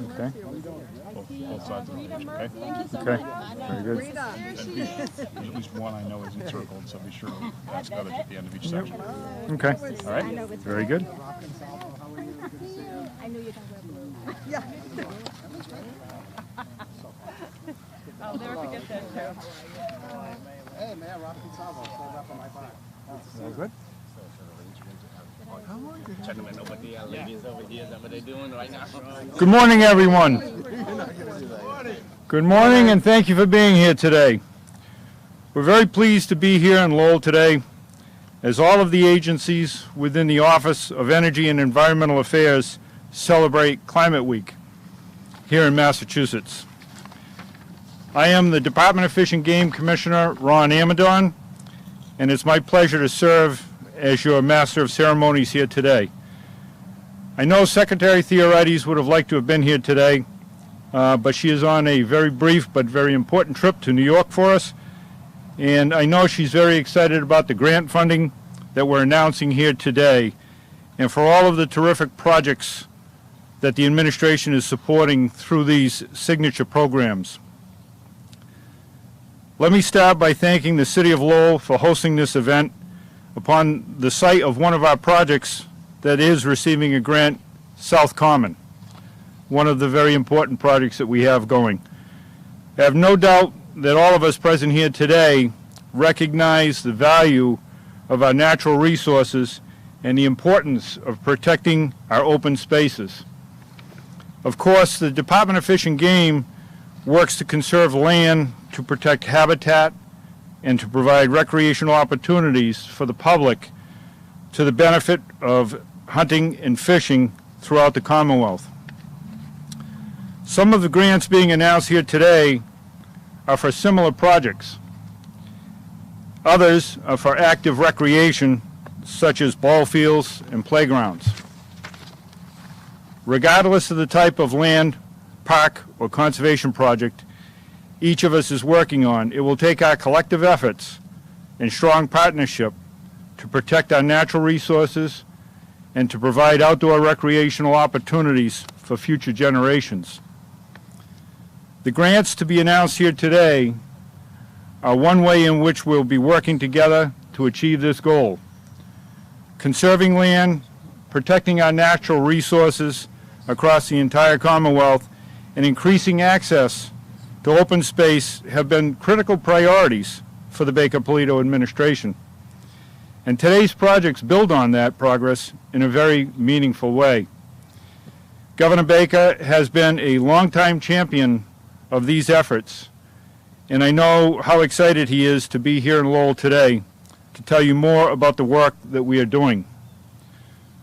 Okay. Both sides of the page, okay? Okay. Very good. There's at least one I know isn't circled, so be sure to pass that at the end of each section. Okay. All right? Very good. I knew you'd have blue. Yeah. I'll never forget that too. Hey, man, Rob Gonzalo, still up on my back. Very good. Checking in over the ladies over here. Is that what they're doing right now? Good morning, everyone. Good morning, and thank you for being here today. We're very pleased to be here in Lowell today, as all of the agencies within the Office of Energy and Environmental Affairs celebrate Climate Week here in Massachusetts. I am the Department of Fish and Game Commissioner, Ron Amidon, and it's my pleasure to serve as your Master of Ceremonies here today. I know Secretary Theorides would have liked to have been here today, but she is on a very brief but very important trip to New York for us, and I know she's very excited about the grant funding that we're announcing here today, and for all of the terrific projects that the administration is supporting through these signature programs. Let me start by thanking the City of Lowell for hosting this event upon the site of one of our projects that is receiving a grant, South Common, one of the very important projects that we have going. I have no doubt that all of us present here today recognize the value of our natural resources and the importance of protecting our open spaces. Of course, the Department of Fish and Game works to conserve land, to protect habitat, and to provide recreational opportunities for the public to the benefit of hunting and fishing throughout the Commonwealth. Some of the grants being announced here today are for similar projects. Others are for active recreation, such as ball fields and playgrounds. Regardless of the type of land, park, or conservation project each of us is working on, it will take our collective efforts and strong partnership to protect our natural resources and to provide outdoor recreational opportunities for future generations. The grants to be announced here today are one way in which we'll be working together to achieve this goal. Conserving land, protecting our natural resources across the entire Commonwealth, and increasing access to open space have been critical priorities for the Baker-Polito administration. And today's projects build on that progress in a very meaningful way. Governor Baker has been a longtime champion of these efforts, and I know how excited he is to be here in Lowell today to tell you more about the work that we are doing.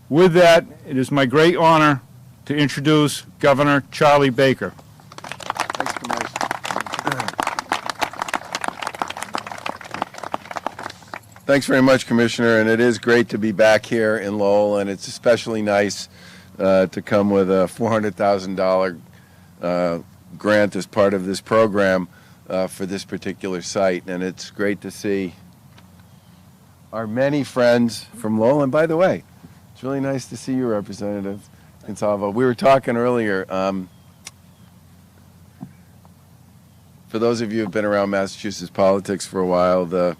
With that, it is my great honor to introduce Governor Charlie Baker. Thanks, Commissioner. Thanks very much, Commissioner, and it is great to be back here in Lowell, and it's especially nice to come with a $400,000 grant as part of this program for this particular site, and it's great to see our many friends from Lowell. And by the way, it's really nice to see you, Representative Gonsalvo. We were talking earlier, for those of you who have been around Massachusetts politics for a while, the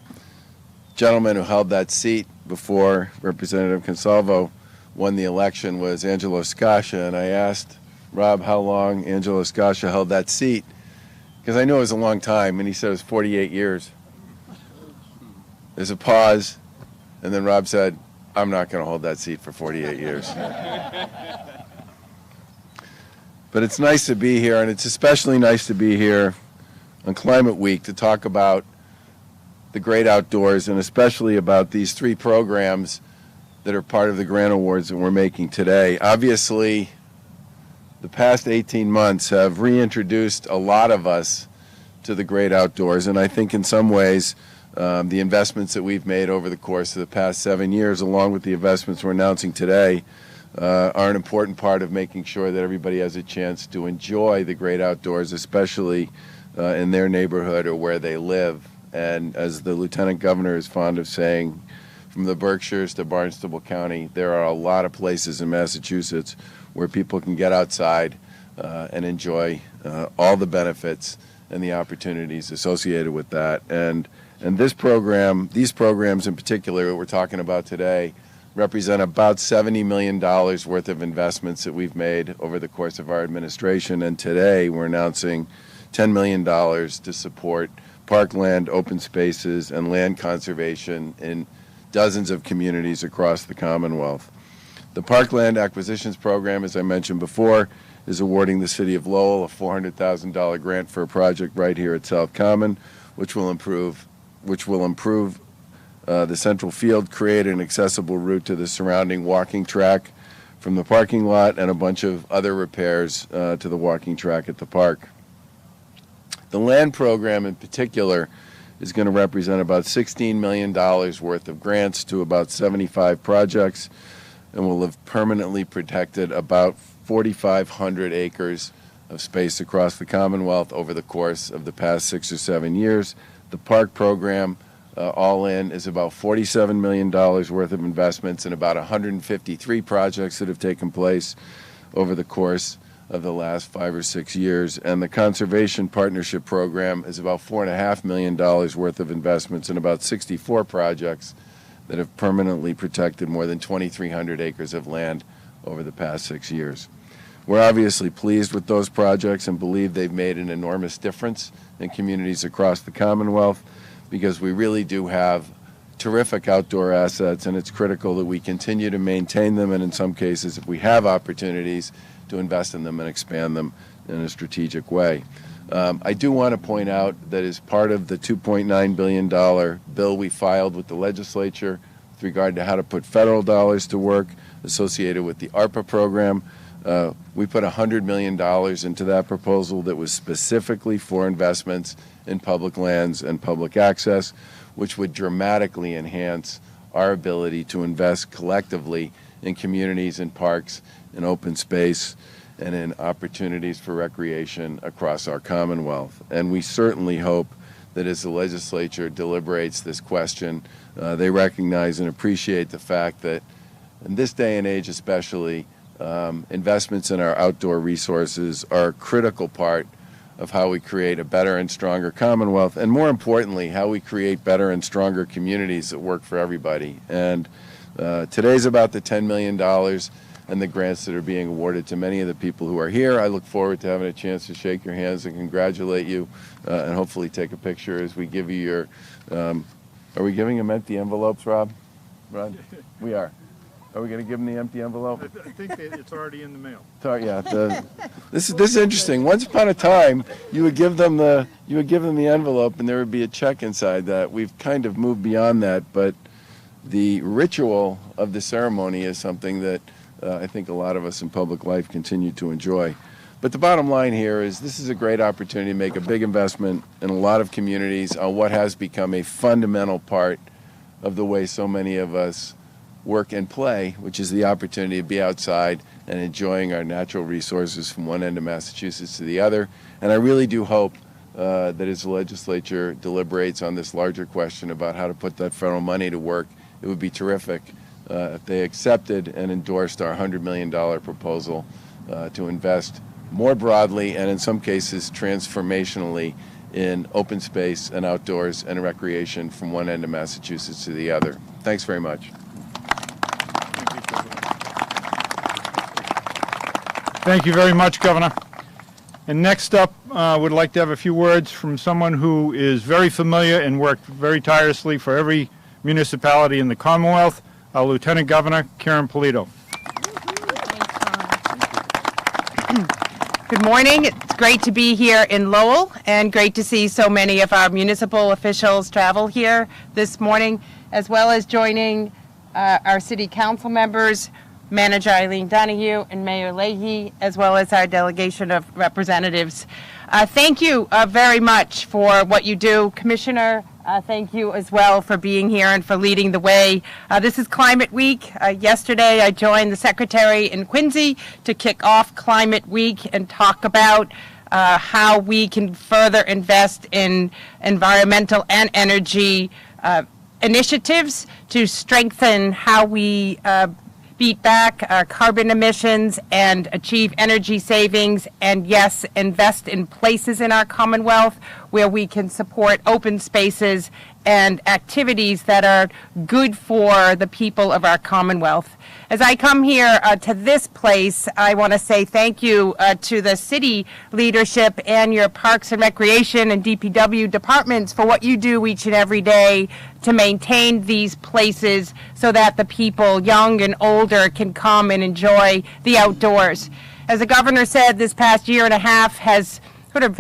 gentleman who held that seat before Representative Gonsalvo won the election was Angelo Sciascia, and I asked Rob how long Angelo Sciascia held that seat, because I knew it was a long time, and he said it was 48 years. There's a pause, and then Rob said, I'm not going to hold that seat for 48 years. But it's nice to be here, and it's especially nice to be here on Climate Week to talk about the great outdoors, and especially about these three programs that are part of the grant awards that we're making today. Obviously, the past 18 months have reintroduced a lot of us to the great outdoors, and I think in some ways the investments that we've made over the course of the past 7 years, along with the investments we're announcing today, are an important part of making sure that everybody has a chance to enjoy the great outdoors, especially in their neighborhood or where they live. And as the Lieutenant Governor is fond of saying, from the Berkshires to Barnstable County, there are a lot of places in Massachusetts where people can get outside and enjoy all the benefits and the opportunities associated with that. And this program, these programs in particular that we're talking about today, represent about $70 million worth of investments that we've made over the course of our administration. And today we're announcing $10 million to support parkland, open spaces, and land conservation in dozens of communities across the Commonwealth. The Parkland Acquisitions Program, as I mentioned before, is awarding the City of Lowell a $400,000 grant for a project right here at South Common, which will improve the central field, create an accessible route to the surrounding walking track from the parking lot, and a bunch of other repairs to the walking track at the park. The land program in particular is going to represent about $16 million worth of grants to about 75 projects, and will have permanently protected about 4,500 acres of space across the Commonwealth over the course of the past 6 or 7 years. The park program, all in, is about $47 million worth of investments in about 153 projects that have taken place over the course of the last 5 or 6 years. And the Conservation Partnership Program is about $4.5 million worth of investments in about 64 projects that have permanently protected more than 2,300 acres of land over the past 6 years. We're obviously pleased with those projects and believe they've made an enormous difference in communities across the Commonwealth, because we really do have terrific outdoor assets, and it's critical that we continue to maintain them, and in some cases, if we have opportunities, to invest in them and expand them in a strategic way. I do want to point out that as part of the $2.9 billion bill we filed with the legislature with regard to how to put federal dollars to work associated with the ARPA program, we put $100 million into that proposal that was specifically for investments in public lands and public access, which would dramatically enhance our ability to invest collectively in communities and parks, in open space, and in opportunities for recreation across our Commonwealth. And we certainly hope that as the legislature deliberates this question, they recognize and appreciate the fact that in this day and age especially, investments in our outdoor resources are a critical part of how we create a better and stronger Commonwealth, and more importantly, how we create better and stronger communities that work for everybody. And today's about the $10 million and the grants that are being awarded to many of the people who are here. I look forward to having a chance to shake your hands and congratulate you, and hopefully take a picture as we give you your, are we giving them empty envelopes, Rob? Rod? We are. Are we going to give them the empty envelope? I think it's already in the mail. Sorry, yeah. This is interesting. Once upon a time, you would give them the envelope, and there would be a check inside that. We've kind of moved beyond that, but the ritual of the ceremony is something that I think a lot of us in public life continue to enjoy. But the bottom line here is this is a great opportunity to make a big investment in a lot of communities on what has become a fundamental part of the way so many of us work and play, which is the opportunity to be outside and enjoying our natural resources from one end of Massachusetts to the other. And I really do hope that as the legislature deliberates on this larger question about how to put that federal money to work, it would be terrific if they accepted and endorsed our $100 million proposal to invest more broadly and in some cases transformationally in open space and outdoors and recreation from one end of Massachusetts to the other. Thanks very much. Thank you very much, Governor. And next up, would like to have a few words from someone who is very familiar and worked very tirelessly for every municipality in the Commonwealth, our Lieutenant Governor, Karyn Polito. Good morning. It's great to be here in Lowell and great to see so many of our municipal officials travel here this morning, as well as joining our city council members, Manager Eileen Donahue and Mayor Leahy, as well as our delegation of representatives. Thank you very much for what you do, Commissioner. Thank you as well for being here and for leading the way. This is Climate Week. Yesterday I joined the Secretary in Quincy to kick off Climate Week and talk about how we can further invest in environmental and energy initiatives to strengthen how we beat back our carbon emissions and achieve energy savings, and yes, invest in places in our Commonwealth where we can support open spaces and activities that are good for the people of our Commonwealth. As I come here to this place, I want to say thank you to the city leadership and your Parks and Recreation and DPW departments for what you do each and every day to maintain these places so that the people, young and older, can come and enjoy the outdoors. As the governor said, this past year and a half has sort of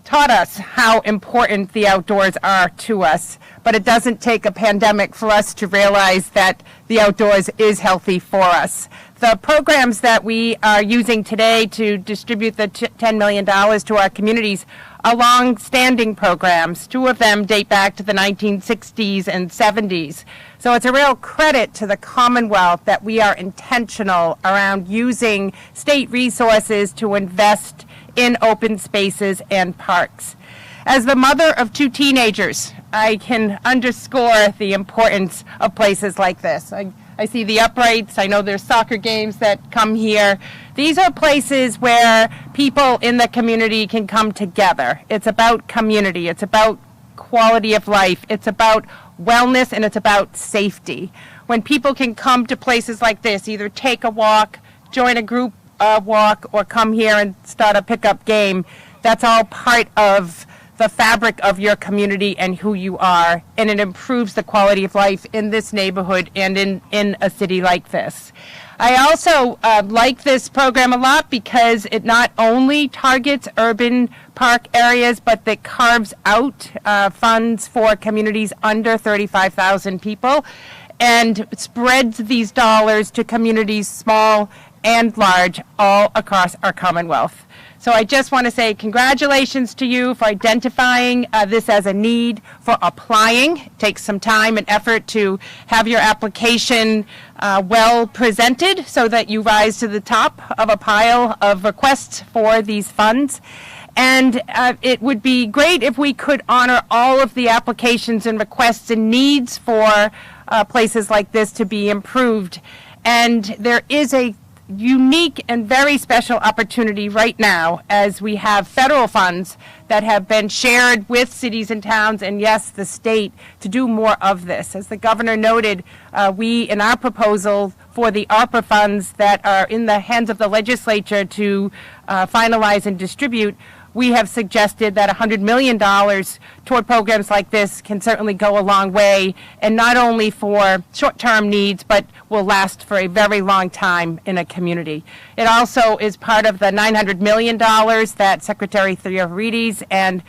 taught us how important the outdoors are to us, but it doesn't take a pandemic for us to realize that the outdoors is healthy for us. The programs that we are using today to distribute the $10 million to our communities are long-standing programs. Two of them date back to the 1960s and 70s. So it's a real credit to the Commonwealth that we are intentional around using state resources to invest in open spaces and parks. As the mother of two teenagers, I can underscore the importance of places like this. I see the uprights. I know there's soccer games that come here. These are places where people in the community can come together. It's about community. It's about quality of life. It's about wellness, and it's about safety. When people can come to places like this, either take a walk, join a group walk, or come here and start a pickup game, that's all part of the fabric of your community and who you are, and it improves the quality of life in this neighborhood and in a city like this. I also like this program a lot because it not only targets urban park areas, but it carves out funds for communities under 35,000 people and spreads these dollars to communities small and large all across our Commonwealth. So I just want to say congratulations to you for identifying this as a need, for applying. It takes some time and effort to have your application well presented so that you rise to the top of a pile of requests for these funds. And it would be great if we could honor all of the applications and requests and needs for places like this to be improved. And there is a unique and very special opportunity right now as we have federal funds that have been shared with cities and towns, and yes, the state, to do more of this. As the governor noted, we, in our proposal for the ARPA funds that are in the hands of the legislature to finalize and distribute, we have suggested that $100 million toward programs like this can certainly go a long way, and not only for short-term needs, but will last for a very long time in a community. It also is part of the $900 million that Secretary Theodoridis and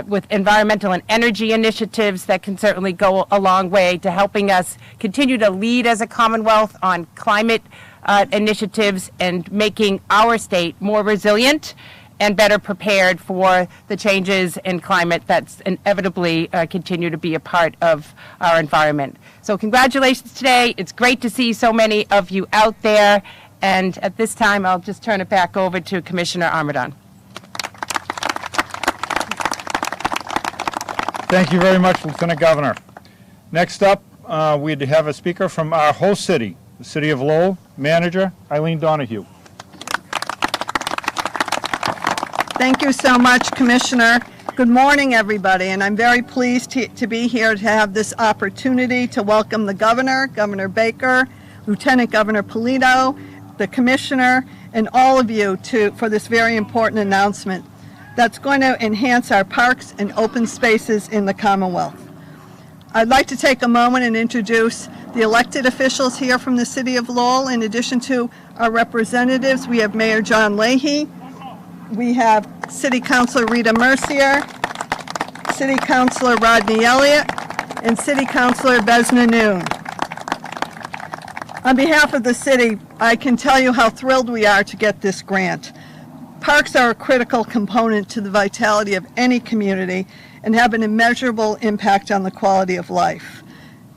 with environmental and energy initiatives that can certainly go a long way to helping us continue to lead as a Commonwealth on climate initiatives and making our state more resilient and better prepared for the changes in climate that's inevitably continue to be a part of our environment. So congratulations today. It's great to see so many of you out there. And at this time, I'll just turn it back over to Commissioner Amidon. Thank you very much, Lieutenant Governor. Next up, we'd have a speaker from our host city, the City of Lowell, Manager Eileen Donahue. Thank you so much, Commissioner. Good morning, everybody, and I'm very pleased to be here to have this opportunity to welcome the Governor, Governor Baker, Lieutenant Governor Polito, the Commissioner, and all of you for this very important announcement that's going to enhance our parks and open spaces in the Commonwealth. I'd like to take a moment and introduce the elected officials here from the City of Lowell. In addition to our representatives, we have Mayor John Leahy, we have City Councilor Rita Mercier, City Councilor Rodney Elliott, and City Councilor Vesna Noon. On behalf of the city, I can tell you how thrilled we are to get this grant. Parks are a critical component to the vitality of any community and have an immeasurable impact on the quality of life.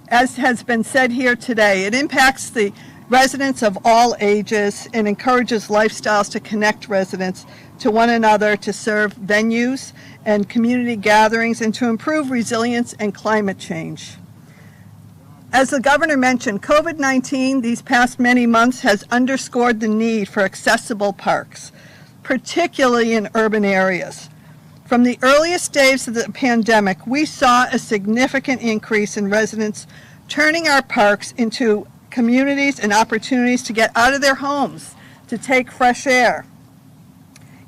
As has been said here today, it impacts the residents of all ages and encourages lifestyles to connect residents to one another, to serve venues and community gatherings, and to improve resilience and climate change. As the governor mentioned, COVID-19 these past many months has underscored the need for accessible parks, particularly in urban areas. From the earliest days of the pandemic, we saw a significant increase in residents turning our parks into communities and opportunities to get out of their homes, to take fresh air.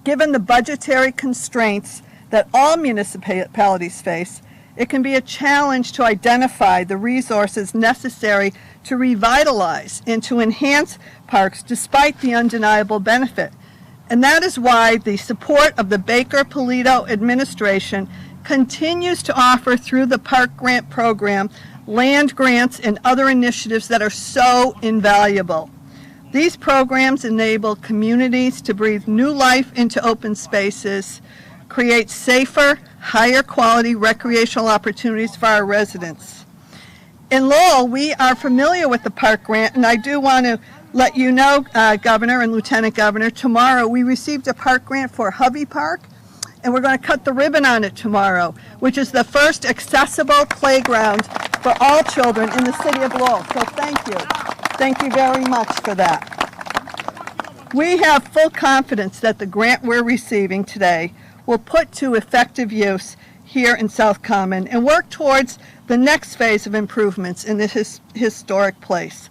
Given the budgetary constraints that all municipalities face, it can be a challenge to identify the resources necessary to revitalize and to enhance parks despite the undeniable benefit. And that is why the support of the Baker-Polito administration continues to offer through the Park Grant Program land grants and other initiatives that are so invaluable. These programs enable communities to breathe new life into open spaces, create safer, higher quality recreational opportunities for our residents. In Lowell, we are familiar with the park grant, and I do want to let you know, Governor and Lieutenant Governor, tomorrow we received a park grant for Hovey Park, and we're going to cut the ribbon on it tomorrow, which is the first accessible playground for all children in the city of Lowell. So thank you. Thank you very much for that. We have full confidence that the grant we're receiving today will put to effective use here in South Common and work towards the next phase of improvements in this historic place.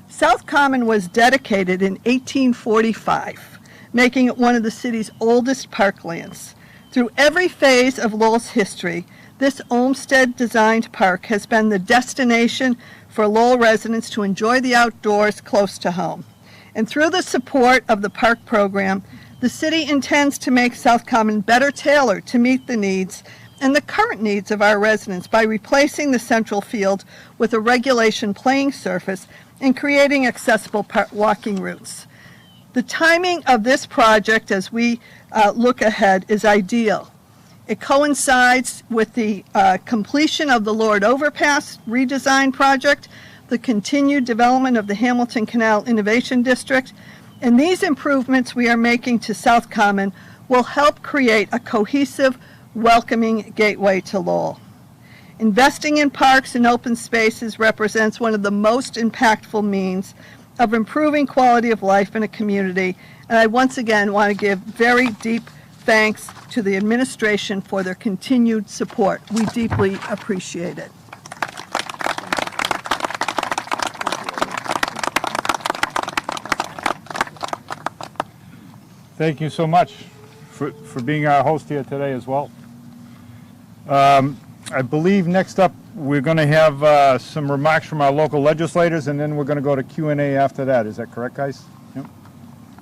South Common was dedicated in 1845, making it one of the city's oldest parklands. Through every phase of Lowell's history, this Olmsted-designed park has been the destination for Lowell residents to enjoy the outdoors close to home. And through the support of the park program, the city intends to make South Common better tailored to meet the needs and the current needs of our residents by replacing the central field with a regulation playing surface and creating accessible walking routes. The timing of this project as we look ahead is ideal. It coincides with the completion of the Lord Overpass redesign project, the continued development of the Hamilton Canal Innovation District, and these improvements we are making to South Common will help create a cohesive, welcoming gateway to Lowell. Investing in parks and open spaces represents one of the most impactful means of improving quality of life in a community, and I once again want to give very deep thanks to the administration for their continued support. We deeply appreciate it. Thank you so much for being our host here today as well. I believe next up we're going to have some remarks from our local legislators, and then we're going to go to Q&A after that. Is that correct, guys? Yep.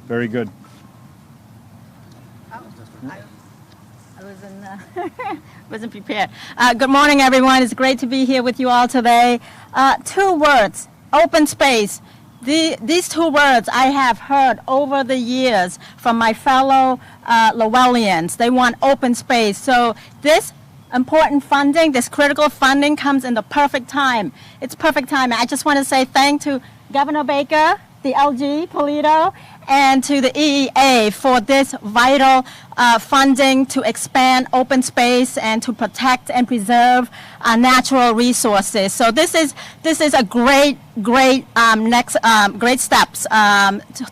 Very good. I wasn't prepared. Good morning, everyone. It's great to be here with you all today. 2 words, open space. These 2 words I have heard over the years from my fellow Lowellians. They want open space. So this important funding, this critical funding comes in the perfect time. It's perfect time. I just want to say thank to Governor Baker, the LG, Polito, and to the EEA for this vital funding to expand open space and to protect and preserve natural resources. So this is a great next great steps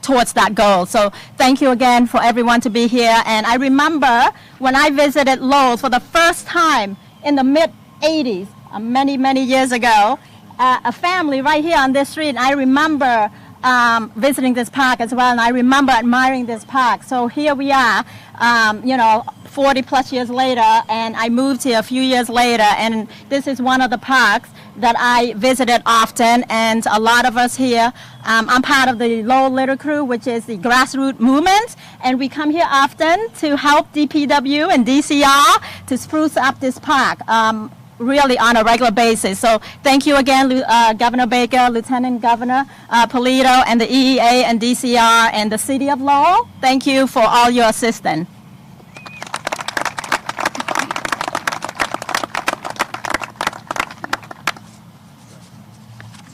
towards that goal. So thank you again for everyone to be here. And I remember when I visited Lowell for the first time in the mid-'80s, many years ago, a family right here on this street, and I remember visiting this park as well, and I remember admiring this park. So here we are, 40 plus years later, and I moved here a few years later, and this is one of the parks that I visited often, and a lot of us here, I'm part of the Lowell Litter Crew, which is the grassroots movement, and we come here often to help DPW and DCR to spruce up this park. Really on a regular basis. So thank you again, Governor Baker, Lieutenant Governor Polito, and the EEA and DCR and the City of Lowell. Thank you for all your assistance.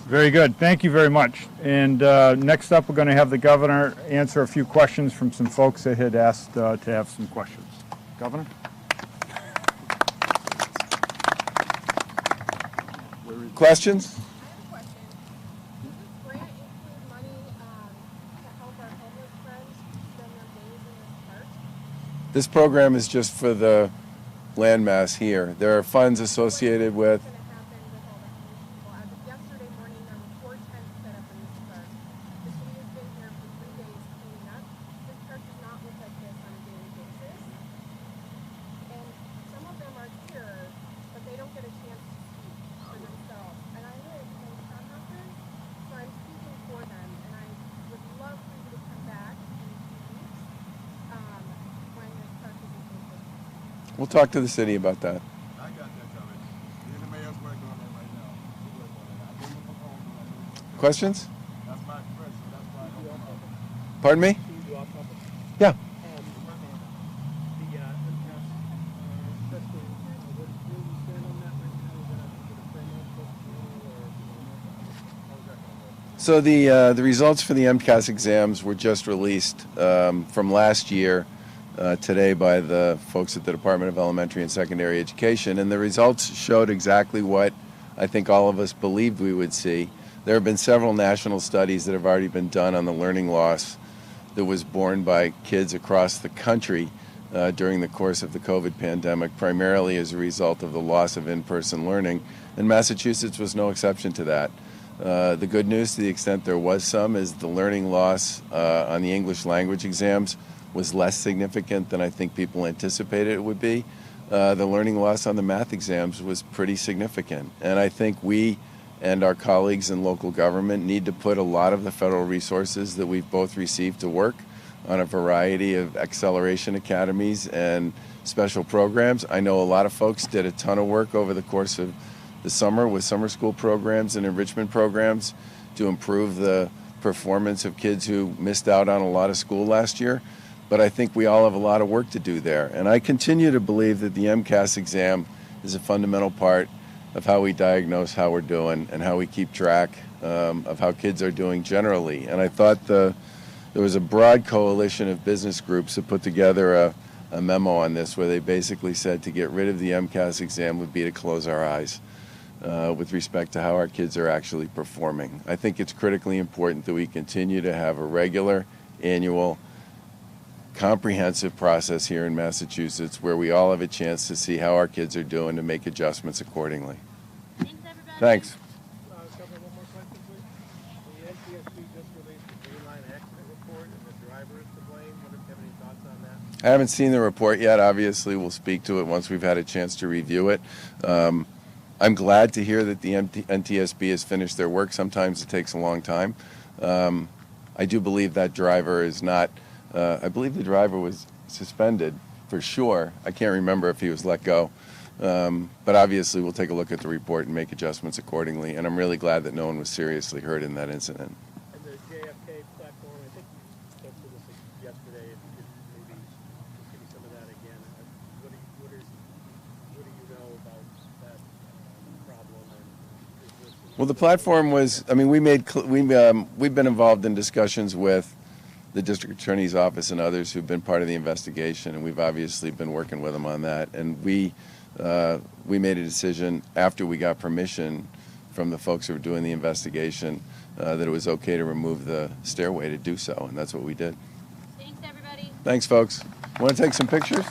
Very good. Thank you very much. And next up, we're going to have the governor answer a few questions from some folks that had asked to have some questions. Governor? Questions? This program is just for the landmass here. There are funds associated with. Yesterday morning, there were 4 tents set up in this park. The city has been here for 3 days cleaning up. This park does not look like this on a daily basis. And some of them are here, but they don't get a chance to speak for themselves. And I live in townhouses, so I'm speaking for them. And I would love for you to come back in a few weeks when this park is in good shape. We'll talk to the city about that. I got that covered. Me and the mayor's working on it right now. We're working on it. I gave him a proposal. Questions? That's my express, so that's why I don't know. Pardon me? Yeah. So the results for the Mcas exams were just released from last year today by the folks at the Department of Elementary and Secondary Education, and the results showed exactly what I think all of us believed we would see. There have been several national studies that have already been done on the learning loss that was borne by kids across the country during the course of the COVID pandemic, primarily as a result of the loss of in-person learning, and Massachusetts was no exception to that. The good news, to the extent there was some, is the learning loss on the English language exams was less significant than I think people anticipated it would be. The learning loss on the math exams was pretty significant. And I think we and our colleagues in local government need to put a lot of the federal resources that we've both received to work on a variety of acceleration academies and special programs. I know a lot of folks did a ton of work over the course of the summer with summer school programs and enrichment programs to improve the performance of kids who missed out on a lot of school last year. But I think we all have a lot of work to do there. And I continue to believe that the Mcas exam is a fundamental part of how we diagnose how we're doing and how we keep track of how kids are doing generally. And I thought there was a broad coalition of business groups that put together a memo on this where they basically said to get rid of the Mcas exam would be to close our eyes with respect to how our kids are actually performing. I think it's critically important that we continue to have a regular, annual, comprehensive process here in Massachusetts where we all have a chance to see how our kids are doing to make adjustments accordingly. Thanks, everybody. Thanks. One more question, please. The NTSB just released the Green Line accident report, and the driver is to blame. What do you have any thoughts on that? I haven't seen the report yet. Obviously, we'll speak to it once we've had a chance to review it. I'm glad to hear that the NTSB has finished their work. Sometimes it takes a long time. I do believe that driver is not, I believe the driver was suspended for sure. I can't remember if he was let go. But obviously, we'll take a look at the report and make adjustments accordingly. And I'm really glad that no one was seriously hurt in that incident. And the JFK platform, I think you spoke to this yesterday. If you could maybe give me some of that again. What do you know about that problem? And is this Well, the platform was, I mean, we've been involved in discussions with the district attorney's office and others who've been part of the investigation, and we've obviously been working with them on that. And we made a decision after we got permission from the folks who were doing the investigation that it was okay to remove the stairway to do so, and that's what we did. Thanks, everybody. Thanks, folks. Want to take some pictures?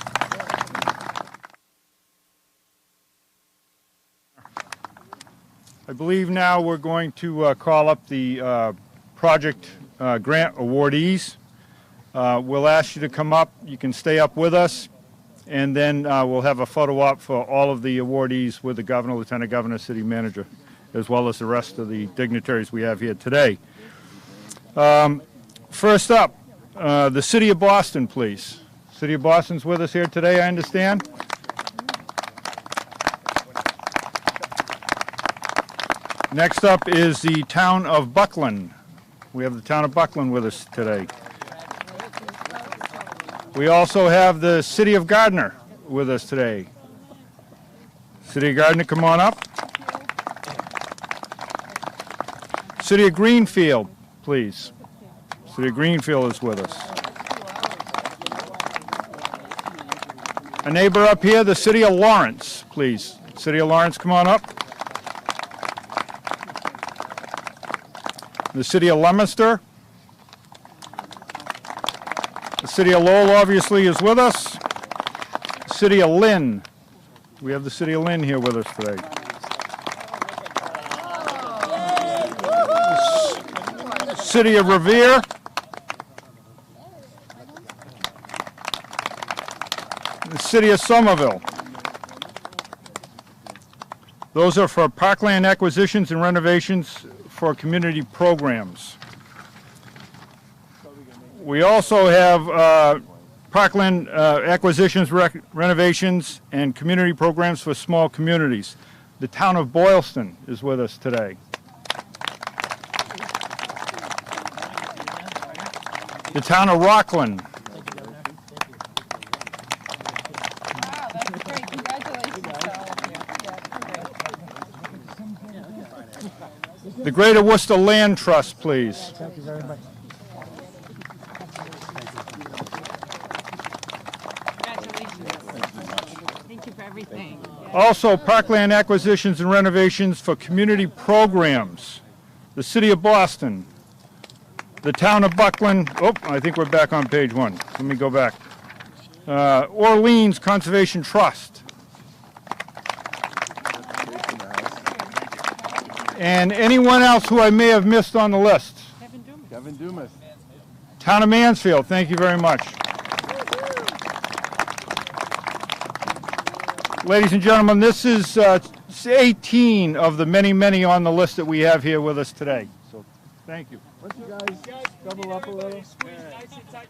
I believe now we're going to call up the project grant awardees. We'll ask you to come up. You can stay up with us, and then we'll have a photo op for all of the awardees with the governor, lieutenant governor, city manager, as well as the rest of the dignitaries we have here today. First up, the City of Boston, please. City of Boston's with us here today, I understand. Next up is the town of Buckland. We have the town of Buckland with us today. We also have the City of Gardner with us today. City of Gardner, come on up. City of Greenfield, please. City of Greenfield is with us. A neighbor up here, the City of Lawrence, please. City of Lawrence, come on up. The City of Leominster. The City of Lowell obviously is with us. City of Lynn. We have the City of Lynn here with us today. City of Revere. The City of Somerville. Those are for Parkland acquisitions and renovations for community programs. We also have Parkland acquisitions, renovations, and community programs for small communities. The town of Bolstering is with us today. The town of Rockland. Wow, that's great. Congratulations to all of you. The Greater Worcester Land Trust, please. Thank you very much. Thank you for everything. Also, Parkland acquisitions and renovations for community programs. The City of Boston. The town of Buckland. Oh, I think we're back on page 1. Let me go back. Orleans Conservation Trust. And anyone else who I may have missed on the list. Kevin Dumas. Town of Mansfield, thank you very much. Ladies and gentlemen, this is 18 of the many, many on the list that we have here with us today. So, thank you. Why don't you guys double up a little? Squeeze nice and tight.